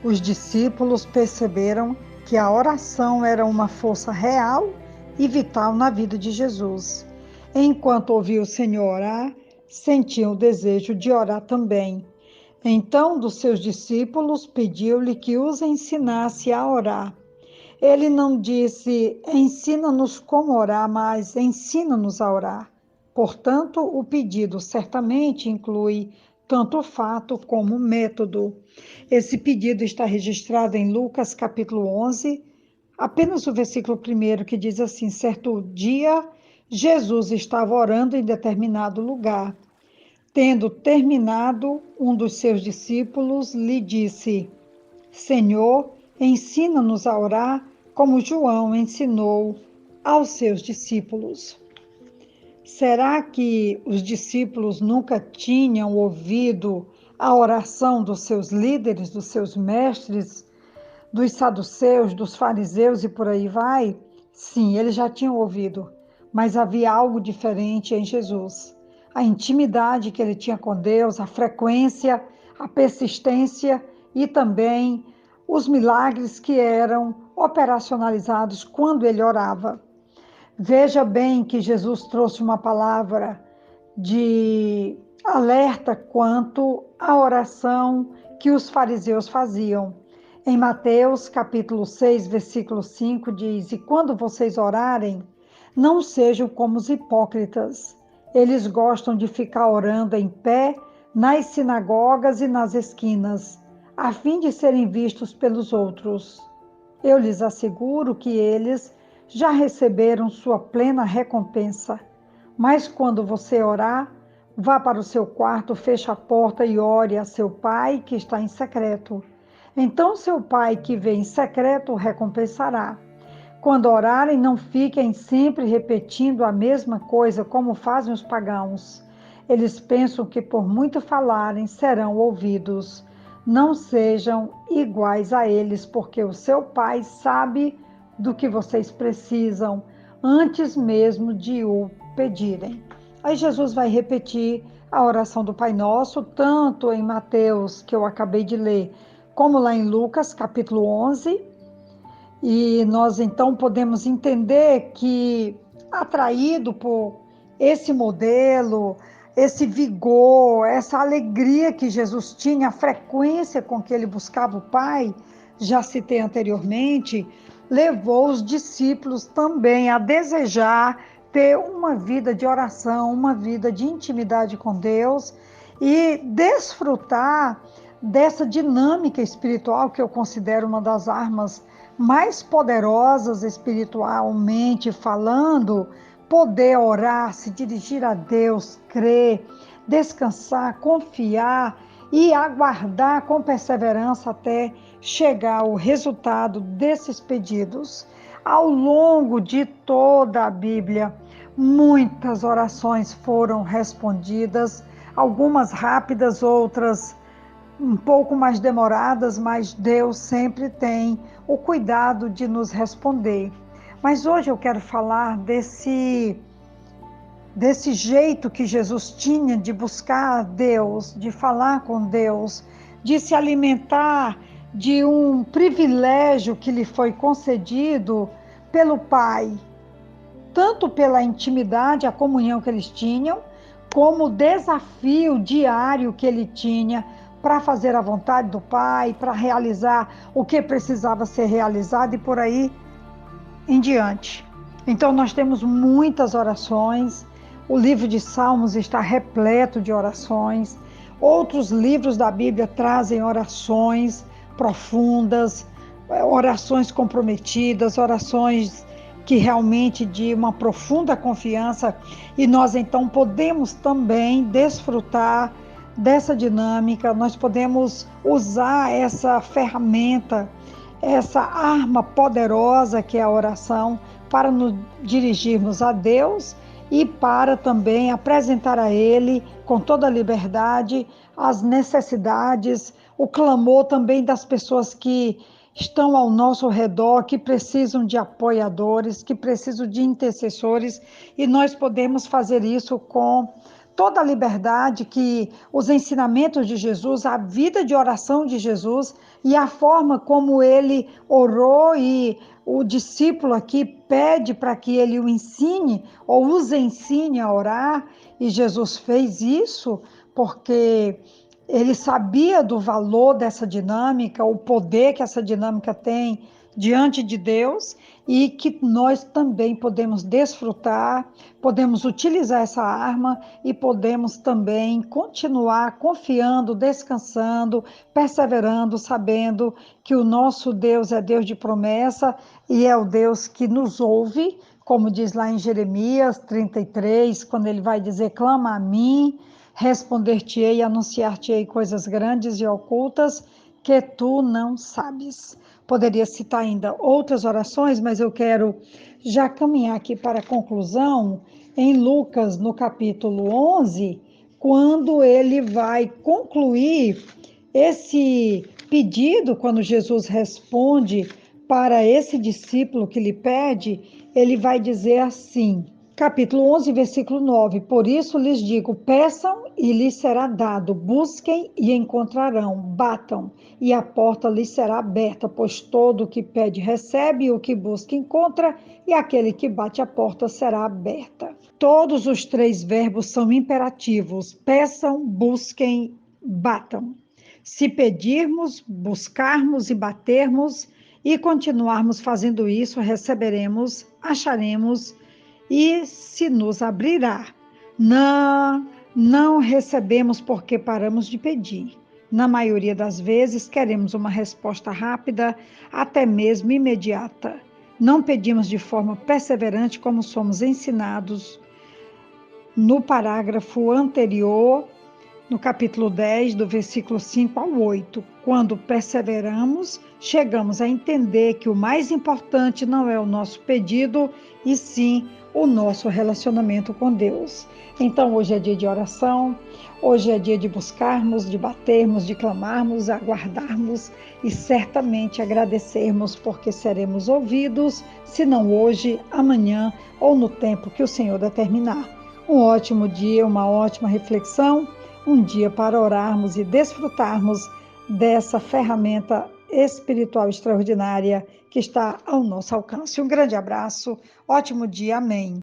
Os discípulos perceberam que a oração era uma força real e vital na vida de Jesus. Enquanto ouviam o Senhor orar, sentiam o desejo de orar também. Então, dos seus discípulos, pediu-lhe que os ensinasse a orar. Ele não disse, ensina-nos como orar, mas ensina-nos a orar. Portanto, o pedido certamente inclui tanto o fato como o método. Esse pedido está registrado em Lucas capítulo 11, apenas o versículo 1, que diz assim: certo dia, Jesus estava orando em determinado lugar. Tendo terminado, um dos seus discípulos lhe disse: Senhor, ensina-nos a orar como João ensinou aos seus discípulos. Será que os discípulos nunca tinham ouvido a oração dos seus líderes, dos seus mestres, dos saduceus, dos fariseus e por aí vai? Sim, eles já tinham ouvido, mas havia algo diferente em Jesus. A intimidade que ele tinha com Deus, a frequência, a persistência e também os milagres que eram operacionalizados quando ele orava. Veja bem que Jesus trouxe uma palavra de alerta quanto à oração que os fariseus faziam. Em Mateus, capítulo 6, versículo 5, diz: E quando vocês orarem, não sejam como os hipócritas. Eles gostam de ficar orando em pé nas sinagogas e nas esquinas, a fim de serem vistos pelos outros. Eu lhes asseguro que eles já receberam sua plena recompensa. Mas quando você orar, vá para o seu quarto, feche a porta e ore a seu pai que está em secreto. Então seu pai que vê em secreto o recompensará. Quando orarem, não fiquem sempre repetindo a mesma coisa como fazem os pagãos. Eles pensam que por muito falarem serão ouvidos. Não sejam iguais a eles, porque o seu pai sabe do que vocês precisam antes mesmo de o pedirem. Aí Jesus vai repetir a oração do Pai Nosso, tanto em Mateus, que eu acabei de ler, como lá em Lucas, capítulo 11. E nós então podemos entender que, atraído por esse modelo, esse vigor, essa alegria que Jesus tinha, a frequência com que ele buscava o Pai, já citei anteriormente, levou os discípulos também a desejar ter uma vida de oração, uma vida de intimidade com Deus e desfrutar dessa dinâmica espiritual que eu considero uma das armas mais poderosas espiritualmente falando, poder orar, se dirigir a Deus, crer, descansar, confiar e aguardar com perseverança até chegar ao resultado desses pedidos. Ao longo de toda a Bíblia, muitas orações foram respondidas, algumas rápidas, outras um pouco mais demoradas, mas Deus sempre tem o cuidado de nos responder. Mas hoje eu quero falar desse jeito que Jesus tinha de buscar Deus, de falar com Deus, de se alimentar de um privilégio que lhe foi concedido pelo Pai, tanto pela intimidade, a comunhão que eles tinham, como o desafio diário que ele tinha para fazer a vontade do Pai, para realizar o que precisava ser realizado e por aí em diante. Então nós temos muitas orações, o livro de Salmos está repleto de orações, outros livros da Bíblia trazem orações profundas, orações comprometidas, orações que realmente de uma profunda confiança, e nós então podemos também desfrutar dessa dinâmica, nós podemos usar essa ferramenta, essa arma poderosa que é a oração, para nos dirigirmos a Deus e para também apresentar a Ele com toda a liberdade as necessidades, o clamor também das pessoas que estão ao nosso redor, que precisam de apoiadores, que precisam de intercessores, e nós podemos fazer isso com toda a liberdade que os ensinamentos de Jesus, a vida de oração de Jesus e a forma como ele orou, e o discípulo aqui pede para que ele o ensine ou os ensine a orar, e Jesus fez isso porque ele sabia do valor dessa dinâmica, o poder que essa dinâmica tem diante de Deus, e que nós também podemos desfrutar, podemos utilizar essa arma e podemos também continuar confiando, descansando, perseverando, sabendo que o nosso Deus é Deus de promessa e é o Deus que nos ouve, como diz lá em Jeremias 33, quando ele vai dizer: clama a mim, responder-te-ei e anunciar-te-ei coisas grandes e ocultas que tu não sabes. Poderia citar ainda outras orações, mas eu quero já caminhar aqui para a conclusão em Lucas, no capítulo 11, quando ele vai concluir esse pedido, quando Jesus responde para esse discípulo que lhe pede, ele vai dizer assim: capítulo 11, versículo 9: por isso lhes digo, peçam e lhes será dado, busquem e encontrarão, batam e a porta lhes será aberta, pois todo o que pede recebe, e o que busca encontra, e aquele que bate a porta será aberta. Todos os três verbos são imperativos: peçam, busquem, batam. Se pedirmos, buscarmos e batermos e continuarmos fazendo isso, receberemos, acharemos e se nos abrirá. Não recebemos porque paramos de pedir. Na maioria das vezes, queremos uma resposta rápida, até mesmo imediata. Não pedimos de forma perseverante, como somos ensinados no parágrafo anterior, no capítulo 10, do versículo 5 ao 8. Quando perseveramos, chegamos a entender que o mais importante não é o nosso pedido, e sim o nosso relacionamento com Deus. Então, hoje é dia de oração, hoje é dia de buscarmos, de batermos, de clamarmos, aguardarmos e certamente agradecermos, porque seremos ouvidos, se não hoje, amanhã ou no tempo que o Senhor determinar. Um ótimo dia, uma ótima reflexão, um dia para orarmos e desfrutarmos dessa ferramenta espiritual extraordinária que está ao nosso alcance. Um grande abraço, ótimo dia, amém.